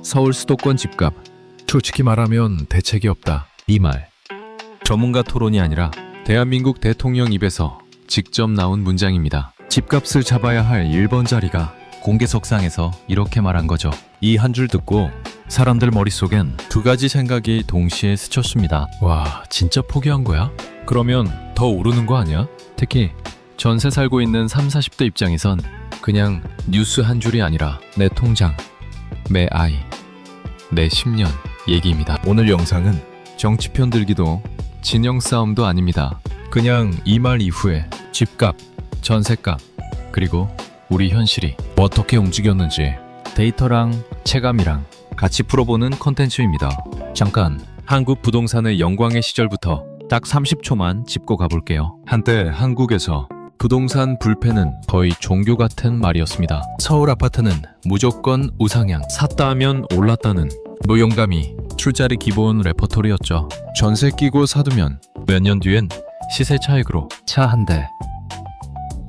서울 수도권 집값. 솔직히 말하면 대책이 없다. 이 말. 전문가 토론이 아니라 대한민국 대통령 입에서 직접 나온 문장입니다. 집값을 잡아야 할 1번 자리가 공개석상에서 이렇게 말한 거죠. 이 한 줄 듣고 사람들 머릿속엔 두 가지 생각이 동시에 스쳤습니다. 와, 진짜 포기한 거야? 그러면 더 오르는 거 아니야? 특히 전세 살고 있는 30, 40대 입장에선 그냥 뉴스 한 줄이 아니라 내 통장, 내 아이, 내 10년 얘기입니다. 오늘 영상은 정치편 들기도 진영 싸움도 아닙니다. 그냥 이 말 이후에 집값, 전세값, 그리고 우리 현실이 어떻게 움직였는지 데이터랑 체감이랑 같이 풀어보는 컨텐츠입니다. 잠깐 한국 부동산의 영광의 시절부터 딱 30초만 짚고 가볼게요. 한때 한국에서 부동산 불패는 거의 종교 같은 말이었습니다. 서울 아파트는 무조건 우상향, 샀다 하면 올랐다는 무용감이 술자리 기본 레퍼토리였죠. 전세 끼고 사두면 몇 년 뒤엔 시세 차익으로 차 한 대,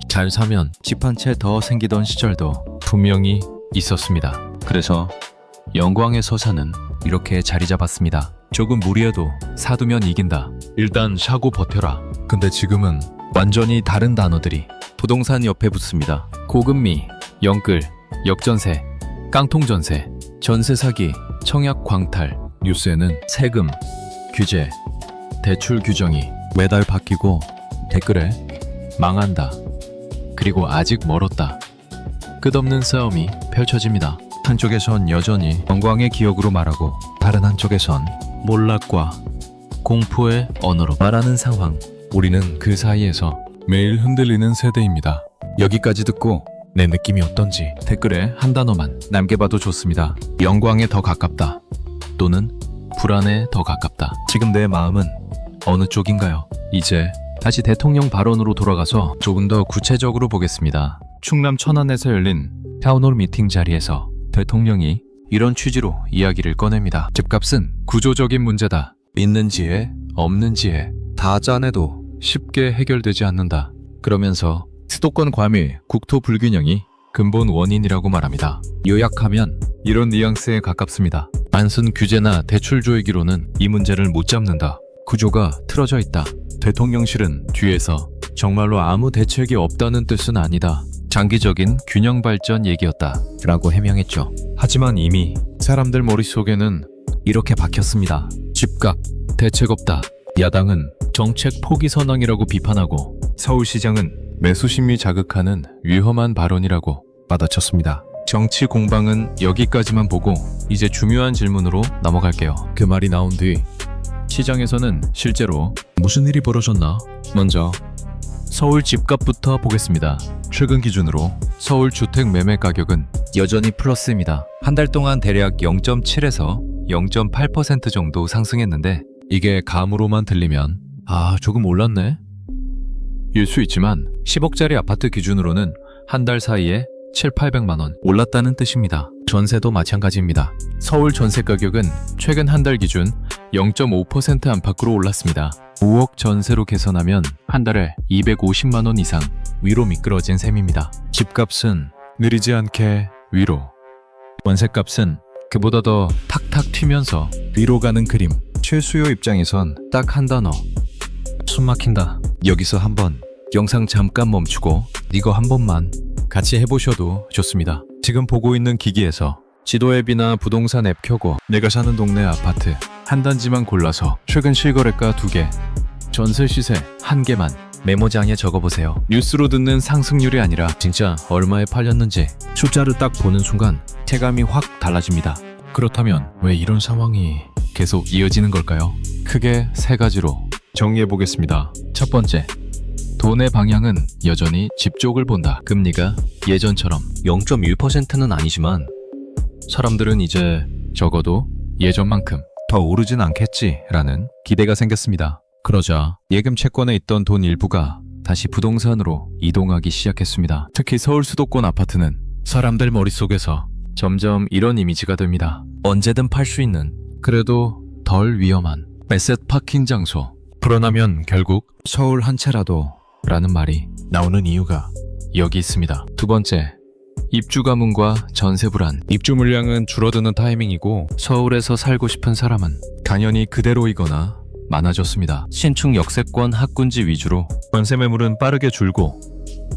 잘 사면 집 한 채 더 생기던 시절도 분명히 있었습니다. 그래서 영광의 서사는 이렇게 자리 잡았습니다. 조금 무리해도 사두면 이긴다. 일단 사고 버텨라. 근데 지금은 완전히 다른 단어들이 부동산 옆에 붙습니다. 고금리, 영끌, 역전세, 깡통전세, 전세 사기, 청약 광탈. 뉴스에는 세금, 규제, 대출 규정이 매달 바뀌고 댓글에 망한다, 그리고 아직 멀었다, 끝없는 싸움이 펼쳐집니다. 한쪽에선 여전히 영광의 기억으로 말하고 다른 한쪽에선 몰락과 공포의 언어로 말하는 상황. 우리는 그 사이에서 매일 흔들리는 세대입니다. 여기까지 듣고 내 느낌이 어떤지 댓글에 한 단어만 남겨봐도 좋습니다. 영광에 더 가깝다, 또는 불안에 더 가깝다. 지금 내 마음은 어느 쪽인가요? 이제 다시 대통령 발언으로 돌아가서 조금 더 구체적으로 보겠습니다. 충남 천안에서 열린 타운홀 미팅 자리에서 대통령이 이런 취지로 이야기를 꺼냅니다. 집값은 구조적인 문제다. 있는지에 없는지에 다 짜내도 쉽게 해결되지 않는다. 그러면서 수도권 과밀, 국토 불균형이 근본 원인이라고 말합니다. 요약하면 이런 뉘앙스에 가깝습니다. 단순 규제나 대출 조이기로는 이 문제를 못 잡는다. 구조가 틀어져 있다. 대통령실은 뒤에서 정말로 아무 대책이 없다는 뜻은 아니다, 장기적인 균형 발전 얘기였다 라고 해명했죠. 하지만 이미 사람들 머릿속에는 이렇게 박혔습니다. 집값, 대책 없다. 야당은 정책 포기 선언이라고 비판하고 서울시장은 매수 심리 자극하는 위험한 발언이라고 받아쳤습니다. 정치 공방은 여기까지만 보고 이제 중요한 질문으로 넘어갈게요. 그 말이 나온 뒤 시장에서는 실제로 무슨 일이 벌어졌나? 먼저 서울 집값부터 보겠습니다. 최근 기준으로 서울 주택 매매 가격은 여전히 플러스입니다. 한 달 동안 대략 0.7에서 0.8% 정도 상승했는데, 이게 감으로만 들리면 조금 올랐네? 일 수 있지만 10억짜리 아파트 기준으로는 한 달 사이에 7,800만 원 올랐다는 뜻입니다. 전세도 마찬가지입니다. 서울 전세 가격은 최근 한 달 기준 0.5% 안팎으로 올랐습니다. 5억 전세로 계산하면 한 달에 250만 원 이상 위로 미끄러진 셈입니다. 집값은 느리지 않게 위로, 전세값은 그보다 더 탁탁 튀면서 위로 가는 그림. 최수요 입장에선 딱 한 단어, 숨 막힌다. 여기서 한번 영상 잠깐 멈추고 이거 한 번만 같이 해보셔도 좋습니다. 지금 보고 있는 기기에서 지도 앱이나 부동산 앱 켜고 내가 사는 동네 아파트 한 단지만 골라서 최근 실거래가 2개, 전세 시세 1개만 메모장에 적어보세요. 뉴스로 듣는 상승률이 아니라 진짜 얼마에 팔렸는지 숫자를 딱 보는 순간 체감이 확 달라집니다. 그렇다면 왜 이런 상황이 계속 이어지는 걸까요? 크게 3가지로 정리해보겠습니다. 첫 번째, 돈의 방향은 여전히 집 쪽을 본다. 금리가 예전처럼 0.1%는 아니지만 사람들은 이제 적어도 예전만큼 더 오르진 않겠지라는 기대가 생겼습니다. 그러자 예금 채권에 있던 돈 일부가 다시 부동산으로 이동하기 시작했습니다. 특히 서울 수도권 아파트는 사람들 머릿속에서 점점 이런 이미지가 됩니다. 언제든 팔 수 있는, 그래도 덜 위험한 에셋 파킹 장소. 불어나면 결국 서울 한 채라도 라는 말이 나오는 이유가 여기 있습니다. 두 번째, 입주 가뭄과 전세 불안, 입주 물량은 줄어드는 타이밍이고 서울에서 살고 싶은 사람은 당연히 그대로이거나 많아졌습니다. 신축 역세권 학군지 위주로 전세 매물은 빠르게 줄고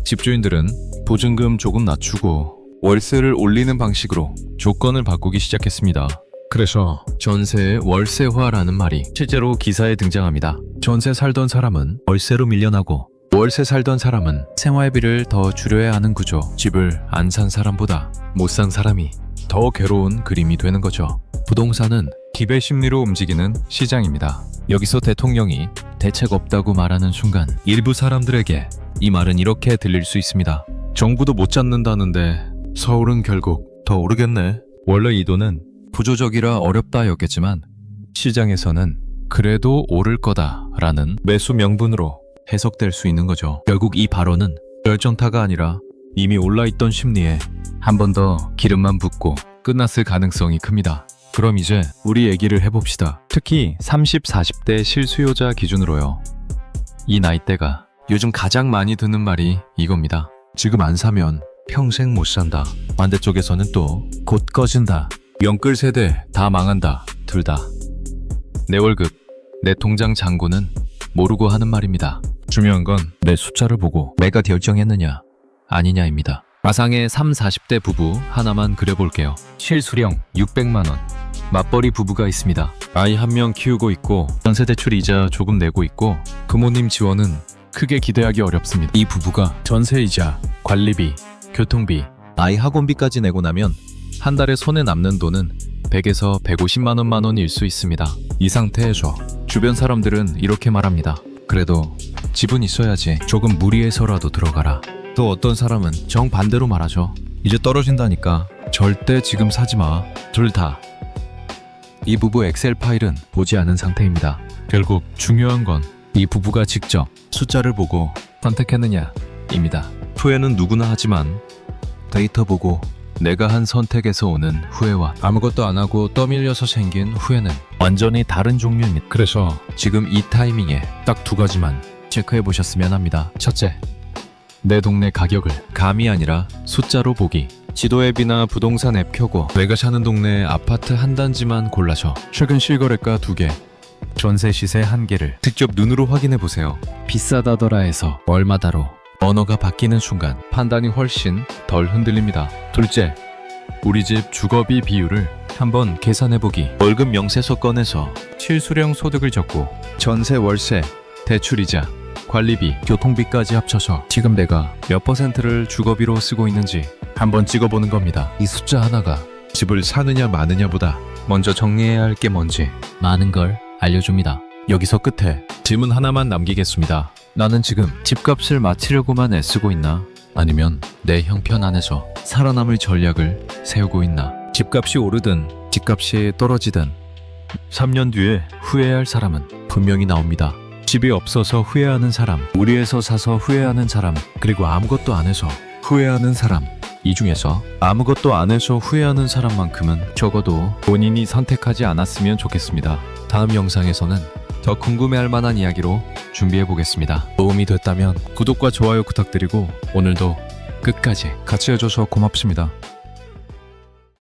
집주인들은 보증금 조금 낮추고 월세를 올리는 방식으로 조건을 바꾸기 시작했습니다. 그래서 전세의 월세화라는 말이 실제로 기사에 등장합니다. 전세 살던 사람은 월세로 밀려나고 월세 살던 사람은 생활비를 더 줄여야 하는 구조. 집을 안 산 사람보다 못 산 사람이 더 괴로운 그림이 되는 거죠. 부동산은 기회 심리로 움직이는 시장입니다. 여기서 대통령이 대책 없다고 말하는 순간 일부 사람들에게 이 말은 이렇게 들릴 수 있습니다. 정부도 못 잡는다는데 서울은 결국 더 오르겠네. 원래 이 돈은 구조적이라 어렵다 였겠지만 시장에서는 그래도 오를 거다라는 매수 명분으로 해석될 수 있는 거죠. 결국 이 발언은 열정타가 아니라 이미 올라있던 심리에 한 번 더 기름만 붓고 끝났을 가능성이 큽니다. 그럼 이제 우리 얘기를 해봅시다. 특히 30, 40대 실수요자 기준으로요. 이 나이대가 요즘 가장 많이 듣는 말이 이겁니다. 지금 안 사면 평생 못 산다. 반대쪽에서는 또 곧 꺼진다. 영끌 세대 다 망한다. 둘 다. 내 월급, 내 통장 잔고는 모르고 하는 말입니다. 중요한 건 내 숫자를 보고 내가 결정했느냐 아니냐입니다. 마상의 3, 40대 부부 하나만 그려볼게요. 실수령 600만 원. 맞벌이 부부가 있습니다. 아이 한 명 키우고 있고 전세 대출 이자 조금 내고 있고 부모님 지원은 크게 기대하기 어렵습니다. 이 부부가 전세이자, 관리비, 교통비, 아이 학원비까지 내고 나면 한 달에 손에 남는 돈은 100에서 150만 원일 수 있습니다. 이 상태에서 주변 사람들은 이렇게 말합니다. 그래도 집은 있어야지. 조금 무리해서라도 들어가라. 또 어떤 사람은 정반대로 말하죠. 이제 떨어진다니까 절대 지금 사지 마. 둘 다. 이 부부 엑셀 파일은 보지 않은 상태입니다. 결국 중요한 건 이 부부가 직접 숫자를 보고 선택했느냐입니다. 후회는 누구나 하지만 데이터 보고 내가 한 선택에서 오는 후회와 아무것도 안 하고 떠밀려서 생긴 후회는 완전히 다른 종류입니다. 그래서 지금 이 타이밍에 딱 두 가지만 체크해 보셨으면 합니다. 첫째, 내 동네 가격을 감이 아니라 숫자로 보기. 지도 앱이나 부동산 앱 켜고 내가 사는 동네 아파트 한 단지만 골라서 최근 실거래가 2개, 전세 시세 1개를 직접 눈으로 확인해 보세요. 비싸다더라 해서 얼마다로 언어가 바뀌는 순간 판단이 훨씬 덜 흔들립니다. 둘째, 우리 집 주거비 비율을 한번 계산해보기. 월급 명세서 꺼내서 실수령 소득을 적고 전세, 월세, 대출이자, 관리비, 교통비까지 합쳐서 지금 내가 몇 %를 주거비로 쓰고 있는지 한번 찍어보는 겁니다. 이 숫자 하나가 집을 사느냐 마느냐보다 먼저 정리해야 할 게 뭔지 많은 걸 알려줍니다. 여기서 끝에 질문 하나만 남기겠습니다. 나는 지금 집값을 맞추려고만 애쓰고 있나? 아니면 내 형편 안에서 살아남을 전략을 세우고 있나? 집값이 오르든 집값이 떨어지든 3년 뒤에 후회할 사람은 분명히 나옵니다. 집이 없어서 후회하는 사람, 무리해서 사서 후회하는 사람, 그리고 아무것도 안 해서 후회하는 사람. 이 중에서 아무것도 안 해서 후회하는 사람만큼은 적어도 본인이 선택하지 않았으면 좋겠습니다. 다음 영상에서는 더 궁금해할 만한 이야기로 준비해 보겠습니다. 도움이 됐다면 구독과 좋아요 부탁드리고 오늘도 끝까지 같이 해줘서 고맙습니다.